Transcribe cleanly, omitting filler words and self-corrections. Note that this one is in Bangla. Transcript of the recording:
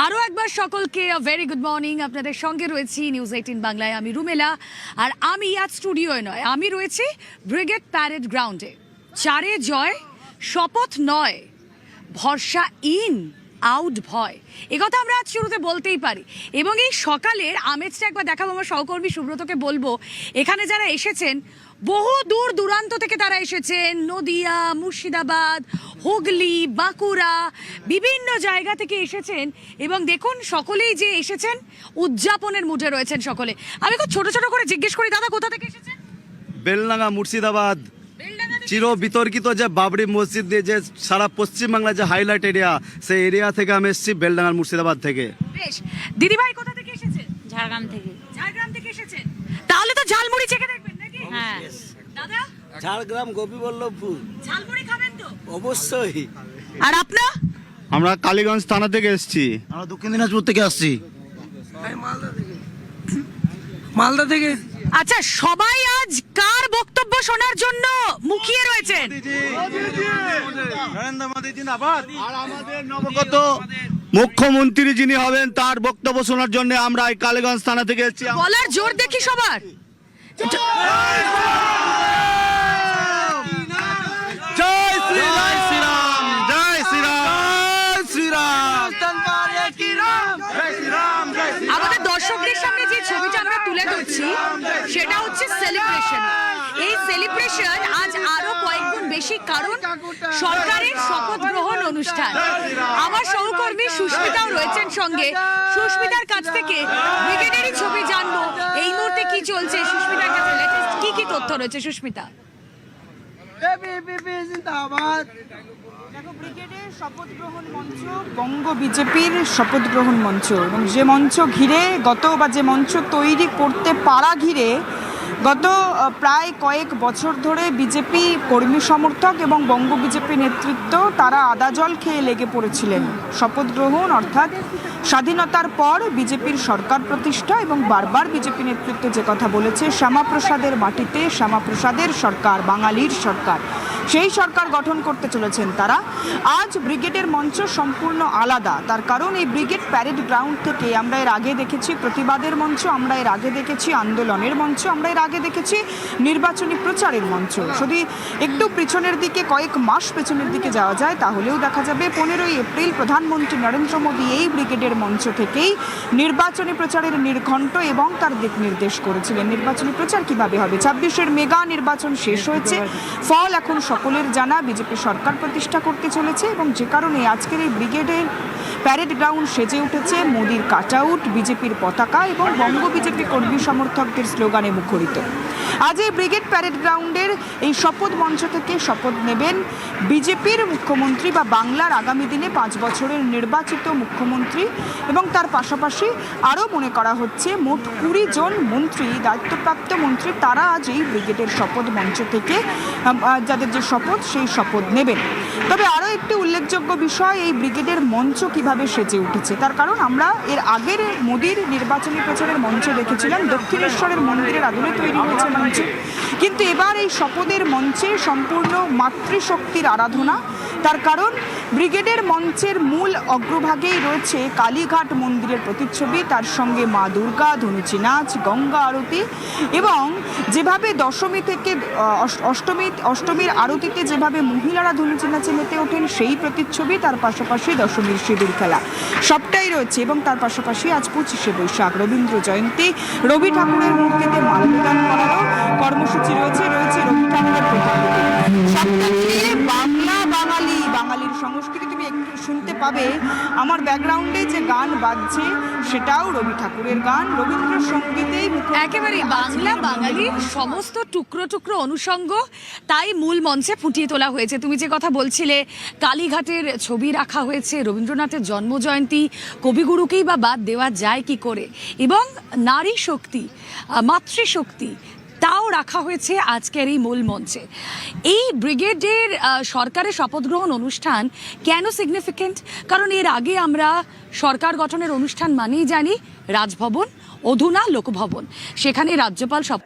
আরো একবার সকলকে ভেরি গুড মর্নিং। আপনাদের সঙ্গে রয়েছি নিউজ 18 বাংলায়, আমি রুমেলা। আর আমি আজ স্টুডিওয় নয়, আমি রয়েছি ব্রিগেড প্যারেড গ্রাউন্ডে। চারে জয়, শপথ নয়, ভরসা ইন, আউট ভয়, একথা আমরা আজ শুরুতে বলতেই পারি। এবং এই সকালের আমেজটা একবার দেখাবো। আমার সহকর্মী সুব্রতকে বলবো, এখানে যারা এসেছেন বহু দূর দূরান্ত থেকে তারা এসেছেন, নদিয়া, মুর্শিদাবাদ, হুগলি, বাঁকুড়া, বিভিন্ন জায়গা থেকে এসেছেন। এবং দেখুন সকলেই যে এসেছেন উদযাপনের মুডে রয়েছেন সকলে। আমি খুব ছোট ছোট করে জিজ্ঞেস করি, দাদা কোথা থেকে এসেছেন? বেলডাঙ্গা, মুর্শিদাবাদ। চির বিতর্কিত যে বাবরি মসজিদ দিয়ে যে সারা পশ্চিমবাংলার যে হাইলাইট এরিয়া, সেই এরিয়া থেকে আমি এসেছি, বেলডাঙ্গার মুর্শিদাবাদ থেকে। বেশ, দিদিভাই কোথা থেকে এসেছেন? ঝাড়গ্রাম থেকে। ঝাড়গ্রাম থেকে এসেছেন, তাহলে তো ঝালমুড়ি চেখে দেখবেন নাকি? হ্যাঁ। দাদা ঝাড়গ্রাম গোপীবল্লভপুর। ঝালমুড়ি খাবেন তো? অবশ্যই। আর আপনার? আমরা কালীগঞ্জ থানা থেকে এসেছি। আমরা দক্ষিণ দিনাজপুর থেকে আসছি। মালদা থেকে। আচ্ছা, সবাই আজ কার বক্তব্য শোনার জন্য মুখিয়ে রয়েছেন? নরেন্দ্র মোদী জিন্দাবাদ। আর আমাদের নবগত মুখ্যমন্ত্রী যিনি হবেন তার বক্তব্য শোনার জন্য আমরা এই কালীগঞ্জ থানা থেকে এসেছি। বলার জোর দেখি সবার। জয় শ্রীরাম, জয় শ্রীরাম, আমাদের দর্শকদের সামনে যে ছবিটা আমরা তুলে ধরছি সেটা হচ্ছে সেলিব্রেশন। এই সেলিব্রেশন আজ আরো কয়েকগুণ বেশি, কারণ সরকারের শপথ গ্রহণ অনুষ্ঠান। আমার সহকর্মী সুস্মিতাও রয়েছেন সঙ্গে। সুস্মিতার কাছ থেকে ব্রিগেডেরই ছবি জানবো, এই মুহূর্তে কি চলছে, সুস্মিতার কাছে লেটেস্ট কি কি তথ্য রয়েছে। সুস্মিতা, দেখো, ব্রিগেডের শপথ গ্রহণ মঞ্চ বঙ্গ বিজেপির শপথ গ্রহণ মঞ্চ, এবং যে মঞ্চ ঘিরে যে মঞ্চ তৈরি করতে পারা ঘিরে গত প্রায় কয়েক বছর ধরে বিজেপি কর্মী সমর্থক এবং বঙ্গ বিজেপি নেতৃত্ব তারা আদাজল খেয়ে লেগে পড়েছিলেন। শপথ গ্রহণ অর্থাৎ স্বাধীনতার পর বিজেপির সরকার প্রতিষ্ঠা, এবং বারবার বিজেপি নেতৃত্ব যে কথা বলেছে, শ্যামাপ্রসাদের মাটিতে শ্যামাপ্রসাদের সরকার, বাঙালির সরকার, সেই সরকার গঠন করতে চলেছেন তারা। আজ ব্রিগেডের মঞ্চ সম্পূর্ণ আলাদা। তার কারণ এই ব্রিগেড প্যারেড গ্রাউন্ড থেকে আমরা এর আগে দেখেছি প্রতিবাদের মঞ্চ, আমরা এর আগে দেখেছি আন্দোলনের মঞ্চ, আমরা এর আগে দেখেছি নির্বাচনী প্রচারের মঞ্চ। যদি একটু পেছনের দিকে, কয়েক মাস পেছনের দিকে যাওয়া যায়, তাহলেও দেখা যাবে 15ই এপ্রিল প্রধানমন্ত্রী নরেন্দ্র মোদী এই ব্রিগেডের মঞ্চ থেকেই নির্বাচনী প্রচারের নির্ঘণ্ট এবং তার দিক নির্দেশ করেছিলেন। নির্বাচনী প্রচার কিভাবে হবে? 26-এর মেগা নির্বাচন শেষ হয়েছে, ফল এখন সকলের জানা, বিজেপি সরকার প্রতিষ্ঠা করতে চলেছে, এবং যে কারণে আজকের এই ব্রিগেডের প্যারেড গ্রাউন্ড সেজে উঠেছে মোদির কাটআউট, বিজেপির পতাকা এবং বঙ্গ বিজেপি কর্মী সমর্থকদের স্লোগানে মুখরিত। আজ এই ব্রিগেড প্যারেড গ্রাউন্ডের এই শপথ মঞ্চ থেকে শপথ নেবেন বিজেপির মুখ্যমন্ত্রী বা বাংলার আগামী দিনে 5 বছরের নির্বাচিত মুখ্যমন্ত্রী, এবং তার পাশাপাশি আরও মনে করা হচ্ছে মোট 20 জন মন্ত্রী, দায়িত্বপ্রাপ্ত মন্ত্রী, তারা আজ এই ব্রিগেডের শপথ মঞ্চ থেকে যাদের যে শপথ সেই শপথ নেবেন। তবে আরও একটি উল্লেখযোগ্য বিষয়, এই ব্রিগেডের মঞ্চ কিভাবে সেজে উঠেছে। তার কারণ আমরা এর আগের মোদির নির্বাচনী প্রচারের মঞ্চ দেখেছিলাম, দক্ষিণেশ্বরের মন্দিরের আদলে তৈরি হয়েছে মঞ্চ, কিন্তু এবার এই শপথের মঞ্চে সম্পূর্ণ মাতৃশক্তির আরাধনা। তার কারণ ব্রিগেডের মঞ্চের মূল অগ্রভাগেই রয়েছে কালীঘাট মন্দিরের প্রতিচ্ছবি, তার সঙ্গে মা দুর্গা, ধনুচি নাচ, গঙ্গা আরতি, এবং যেভাবে দশমী থেকে অষ্টমীর আরতিতে যেভাবে মহিলারা ধনুচি নাচে মেতে ওঠেন সেই প্রতিচ্ছবি, তার পাশাপাশি দশমীর সিঁদুর খেলা, সবটাই রয়েছে। এবং তার পাশাপাশি আজ 25শে বৈশাখ রবীন্দ্র জয়ন্তী, রবি ঠাকুরের মূর্তিতে মাল্যদান করারও কর্মসূচি রয়েছে রবি ঠাকুরের প্রতিকৃতি। সবটা মিলিয়ে বাংলা, বাঙালির সংস্কৃতি তুমি একটু শুনতে পাবে। আমার ব্যাকগ্রাউন্ডে যে গান বাজছে সেটাও রবি ঠাকুরের গান, রবীন্দ্রসঙ্গীতেই একেবারে বাংলা, বাঙালির সমস্ত টুকরো টুকরো অনুষঙ্গ, তাই মূল মঞ্চে ফুটিয়ে তোলা হয়েছে। তুমি যে কথা বলছিলে, কালীঘাটের ছবি রাখা হয়েছে, রবীন্দ্রনাথের জন্মজয়ন্তী, কবিগুরুকেই বা বাদ দেওয়া যায় কি করে, এবং নারী শক্তি, মাতৃশক্তি, তাও রাখা হয়েছে আজকের এই মূল মঞ্চে। এই ব্রিগেডের সরকারের শপথ গ্রহণ অনুষ্ঠান কেন সিগনিফিকেন্ট? কারণ এর আগে আমরা সরকার গঠনের অনুষ্ঠান মানেই জানি রাজভবন, অধুনা লোকভবন, সেখানে রাজ্যপাল